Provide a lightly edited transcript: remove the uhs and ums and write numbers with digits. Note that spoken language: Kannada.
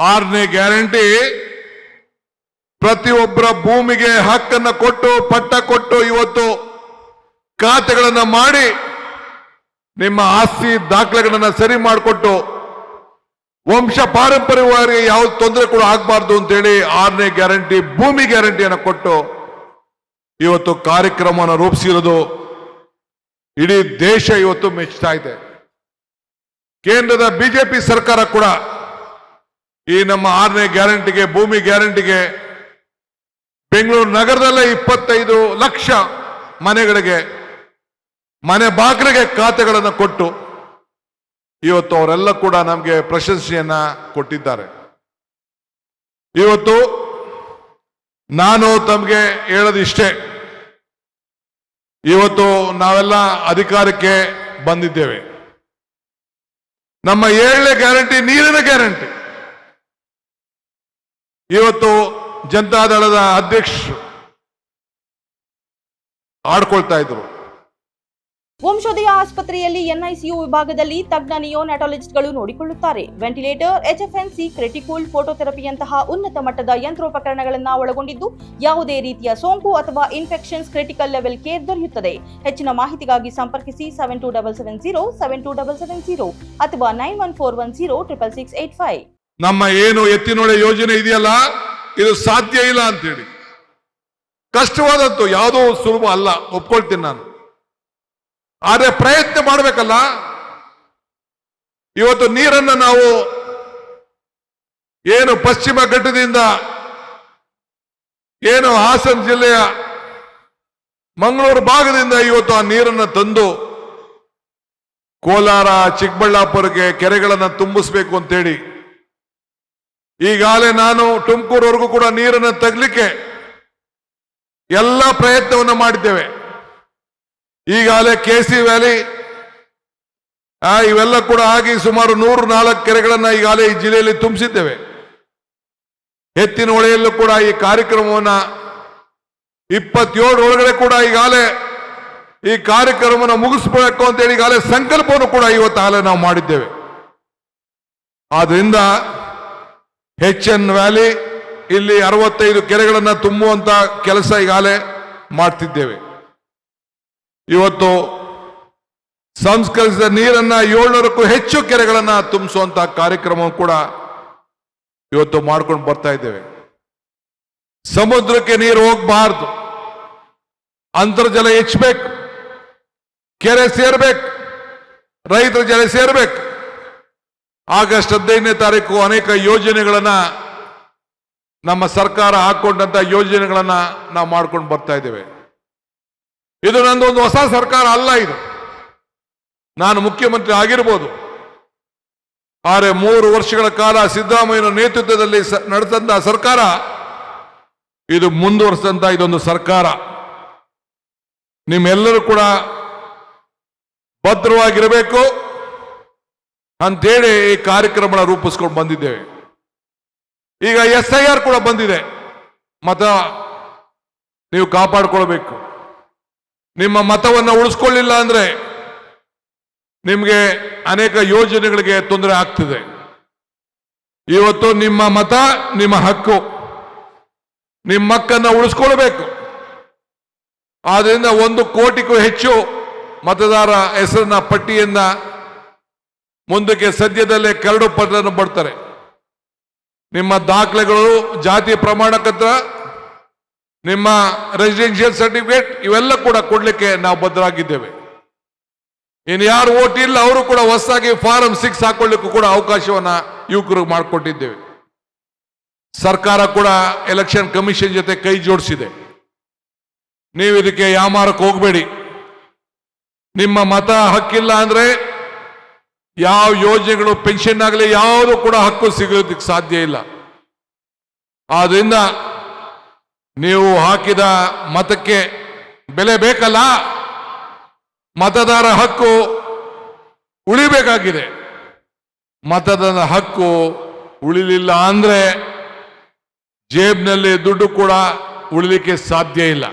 6ನೇ ಗ್ಯಾರಂಟಿ ಪ್ರತಿಯೊಬ್ಬರ ಭೂಮಿಗೆ ಹಕ್ಕನ್ನು ಕೊಟ್ಟು ಪಟ್ಟ ಕೊಟ್ಟು ಇವತ್ತು ಖಾತೆಗಳನ್ನು ಮಾಡಿ ನಿಮ್ಮ ಆಸ್ತಿ ದಾಖಲೆಗಳನ್ನು ಸರಿ ಮಾಡಿಕೊಟ್ಟು ವಂಶ ಪಾರಂಪರ್ಯವಾಗಿ ಯಾವ ತೊಂದರೆ ಕೂಡ ಆಗಬಾರ್ದು ಅಂತೇಳಿ 6ನೇ ಗ್ಯಾರಂಟಿ ಭೂಮಿ ಗ್ಯಾರಂಟಿಯನ್ನು ಕೊಟ್ಟು ಇವತ್ತು ಕಾರ್ಯಕ್ರಮವನ್ನು ರೂಪಿಸಿರೋದು ಇಡೀ ದೇಶ ಇವತ್ತು ಮೆಚ್ಚುತ್ತಾ ಇದೆ. ಕೇಂದ್ರದ ಬಿಜೆಪಿ ಸರ್ಕಾರ ಕೂಡ ಈ ನಮ್ಮ 6ನೇ ಗ್ಯಾರಂಟಿಗೆ ಭೂಮಿ ಗ್ಯಾರಂಟಿಗೆ ಬೆಂಗಳೂರು ನಗರದಲ್ಲೇ 25 ಲಕ್ಷ ಮನೆಗಳಿಗೆ ಮನೆ ಬಾಗಿಲಿಗೆ ಖಾತೆಗಳನ್ನು ಕೊಟ್ಟು ಇವತ್ತು ಅವರೆಲ್ಲ ಕೂಡ ನಮಗೆ ಪ್ರಶಂಸೆಯನ್ನ ಕೊಟ್ಟಿದ್ದಾರೆ. ಇವತ್ತು ನಾನು ತಮಗೆ ಹೇಳೋದಿಷ್ಟೇ, ಇವತ್ತು ನಾವೆಲ್ಲ ಅಧಿಕಾರಕ್ಕೆ ಬಂದಿದ್ದೇವೆ. ನಮ್ಮ 7ನೇ ಗ್ಯಾರಂಟಿ ನೀರಿನ ಗ್ಯಾರಂಟಿ. ಇವತ್ತು ಜನತಾದಳದ ಅಧ್ಯಕ್ಷರು ಆಡ್ಕೊಳ್ತಾ ಇದ್ರು. ವಂಶೋದಯ ಆಸ್ಪತ್ರೆಯಲ್ಲಿ ಎನ್ಐಸಿಯು ವಿಭಾಗದಲ್ಲಿ ತಜ್ಞ ನಿಯೋನಾಟಾಲಜಿಸ್ಟ್ಗಳು ನೋಡಿಕೊಳ್ಳುತ್ತಾರೆ. ವೆಂಟಿಲೇಟರ್, HFNC, ಕ್ರಿಟಿಕಲ್ ಫೋಟೋಥೆರಪಿಯಂತಹ ಉನ್ನತ ಮಟ್ಟದ ಯಂತ್ರೋಪಕರಣಗಳನ್ನು ಒಳಗೊಂಡಿದ್ದು ಯಾವುದೇ ರೀತಿಯ ಸೋಂಕು ಅಥವಾ ಇನ್ಫೆಕ್ಷನ್ಸ್ ಕ್ರಿಟಿಕಲ್ ಲೆವೆಲ್ ಕೇರ್ ದೊರೆಯುತ್ತದೆ. ಹೆಚ್ಚಿನ ಮಾಹಿತಿಗಾಗಿ ಸಂಪರ್ಕಿಸಿ 7277 72770 ಅಥವಾ 9141066685. ನಮ್ಮ ಏನು ಎತ್ತಿನೊಳೆ ಯೋಜನೆ ಇದೆಯಲ್ಲ, ಇದು ಸಾಧ್ಯ ಇಲ್ಲ ಅಂತೇಳಿ ಕಷ್ಟವಾದದ್ದು, ಯಾವುದೋ ಸುಲಭ ಅಲ್ಲ, ಒಪ್ಕೊಳ್ತೀನಿ ನಾನು. ಆದರೆ ಪ್ರಯತ್ನ ಮಾಡಬೇಕಲ್ಲ. ಇವತ್ತು ನೀರನ್ನು ನಾವು ಏನು ಪಶ್ಚಿಮ ಘಟ್ಟದಿಂದ ಏನು ಹಾಸನ ಜಿಲ್ಲೆಯ ಮಂಗಳೂರು ಭಾಗದಿಂದ ಇವತ್ತು ಆ ನೀರನ್ನು ತಂದು ಕೋಲಾರ, ಚಿಕ್ಕಬಳ್ಳಾಪುರಕ್ಕೆ ಕೆರೆಗಳನ್ನು ತುಂಬಿಸ್ಬೇಕು ಅಂತೇಳಿ ಈಗಾಗಲೇ ನಾನು ತುಮಕೂರವರೆಗೂ ಕೂಡ ನೀರನ್ನು ತಗಲಿಕ್ಕೆ ಎಲ್ಲ ಪ್ರಯತ್ನವನ್ನು ಮಾಡಿದ್ದೇವೆ. ಈಗಾಗಲೇ KC ವ್ಯಾಲಿ ಇವೆಲ್ಲ ಕೂಡ ಆಗಿ ಸುಮಾರು 104 ಕೆರೆಗಳನ್ನು ಈಗಾಗಲೇ ಈ ಜಿಲ್ಲೆಯಲ್ಲಿ ತುಂಬಿಸಿದ್ದೇವೆ. ಎತ್ತಿನ ಹೊಳೆಯಲ್ಲೂ ಕೂಡ ಈ ಕಾರ್ಯಕ್ರಮವನ್ನು 27 ಒಳಗಡೆ ಕೂಡ ಈಗಾಗಲೇ ಈ ಕಾರ್ಯಕ್ರಮವನ್ನು ಮುಗಿಸ್ಬೇಕು ಅಂತೇಳಿ ಈಗಾಗಲೇ ಸಂಕಲ್ಪವನ್ನು ಕೂಡ ಇವತ್ತಾಗಲೇ ನಾವು ಮಾಡಿದ್ದೇವೆ. ಆದ್ರಿಂದ HN ವ್ಯಾಲಿ ಇಲ್ಲಿ 65 ಕೆರೆಗಳನ್ನು ತುಂಬುವಂತ ಕೆಲಸ ಈಗಾಗಲೇ ಮಾಡ್ತಿದ್ದೇವೆ. ಇವತ್ತು ಸಂಸ್ಕರಿಸಿದ ನೀರನ್ನ 700ಕ್ಕೂ ಹೆಚ್ಚು ಕೆರೆಗಳನ್ನ ತುಂಬಿಸುವಂತ ಕಾರ್ಯಕ್ರಮ ಕೂಡ ಇವತ್ತು ಮಾಡ್ಕೊಂಡು ಬರ್ತಾ ಇದ್ದೇವೆ. ಸಮುದ್ರಕ್ಕೆ ನೀರು ಹೋಗಬಾರ್ದು, ಅಂತರ್ಜಲ ಹೆಚ್ಚಬೇಕು, ಕೆರೆ ಸೇರ್ಬೇಕು, ರೈತರ ಜಲ ಸೇರ್ಬೇಕು. ಆಗಸ್ಟ್ 15ನೇ ತಾರೀಕು ಅನೇಕ ಯೋಜನೆಗಳನ್ನ ನಮ್ಮ ಸರ್ಕಾರ ಹಾಕೊಂಡಂತ ಯೋಜನೆಗಳನ್ನ ನಾವು ಮಾಡ್ಕೊಂಡು ಬರ್ತಾ ಇದ್ದೇವೆ. ಇದು ನಂದೊಂದು ಹೊಸ ಸರ್ಕಾರ ಅಲ್ಲ. ಇದು ನಾನು ಮುಖ್ಯಮಂತ್ರಿ ಆಗಿರ್ಬೋದು, ಆದರೆ 3 ವರ್ಷಗಳ ಕಾಲ ಸಿದ್ದರಾಮಯ್ಯನ ನೇತೃತ್ವದಲ್ಲಿ ನಡೆದಂತ ಸರ್ಕಾರ ಇದು ಮುಂದುವರಿಸಿದಂತ ಇದೊಂದು ಸರ್ಕಾರ. ನಿಮ್ಮೆಲ್ಲರೂ ಕೂಡ ಭದ್ರವಾಗಿರಬೇಕು ಅಂತೇಳಿ ಈ ಕಾರ್ಯಕ್ರಮ ರೂಪಿಸ್ಕೊಂಡು ಬಂದಿದ್ದೇವೆ. ಈಗ SIR ಕೂಡ ಬಂದಿದೆ. ಮತ ನೀವು ಕಾಪಾಡಿಕೊಳ್ಬೇಕು. ನಿಮ್ಮ ಮತವನ್ನು ಉಳಿಸ್ಕೊಳ್ಳಿಲ್ಲ ಅಂದ್ರೆ ನಿಮಗೆ ಅನೇಕ ಯೋಜನೆಗಳಿಗೆ ತೊಂದರೆ ಆಗ್ತಿದೆ. ಇವತ್ತು ನಿಮ್ಮ ಮತ ನಿಮ್ಮ ಹಕ್ಕು, ನಿಮ್ಮ ಹಕ್ಕನ್ನು ಉಳಿಸ್ಕೊಳ್ಬೇಕು. ಆದ್ರಿಂದ 1 ಕೋಟಿಗೂ ಹೆಚ್ಚು ಮತದಾರ ಹೆಸರಿನ ಪಟ್ಟಿಯನ್ನ ಮುಂದಕ್ಕೆ ಸದ್ಯದಲ್ಲೇ ಕರಡು ಪತ್ರವನ್ನು ಬರ್ತಾರೆ. ನಿಮ್ಮ ದಾಖಲೆಗಳು, ಜಾತಿ ಪ್ರಮಾಣ ಪತ್ರ, ನಿಮ್ಮ ರೆಸಿಡೆನ್ಷಿಯಲ್ ಸರ್ಟಿಫಿಕೇಟ್ ಇವೆಲ್ಲ ಕೂಡ ಕೊಡ್ಲಿಕ್ಕೆ ನಾವು ಬದ್ಧರಾಗಿದ್ದೇವೆ. ಇನ್ನು ಯಾರು ಓಟ್ ಇಲ್ಲ ಅವರು ಕೂಡ ಹೊಸದಾಗಿ ಫಾರಂ 6 ಹಾಕೊಳ್ಳಿಕ್ಕೂ ಕೂಡ ಅವಕಾಶವನ್ನ ಯುವಕರಿಗೆ ಮಾಡಿಕೊಟ್ಟಿದ್ದೇವೆ. ಸರ್ಕಾರ ಕೂಡ ಎಲೆಕ್ಷನ್ ಕಮಿಷನ್ ಜೊತೆ ಕೈ ಜೋಡಿಸಿದೆ. ನೀವು ಇದಕ್ಕೆ ಯಾಮಾರಕ್ಕೆ ಹೋಗಬೇಡಿ. ನಿಮ್ಮ ಮತ ಹಕ್ಕಿಲ್ಲ ಅಂದ್ರೆ ಯಾವ ಯೋಜನೆಗಳು, ಪೆನ್ಷನ್ ಆಗಲಿ ಯಾವುದು ಕೂಡ ಹಕ್ಕು ಸಿಗೋದಕ್ಕೆ ಸಾಧ್ಯ ಇಲ್ಲ. ಆದ್ರಿಂದ ನೀವು ಹಾಕಿದ ಮತಕ್ಕೆ ಬೆಲೆ ಬೇಕಲ್ಲ. ಮತದಾರ ಹಕ್ಕು ಉಳಿಬೇಕಾಗಿದೆ. ಮತದಾರ ಹಕ್ಕು ಉಳಿಲಿಲ್ಲ ಅಂದ್ರೆ ಜೇಬ್ನಲ್ಲಿ ದುಡ್ಡು ಕೂಡ ಉಳಿಲಿಕ್ಕೆ ಸಾಧ್ಯ ಇಲ್ಲ.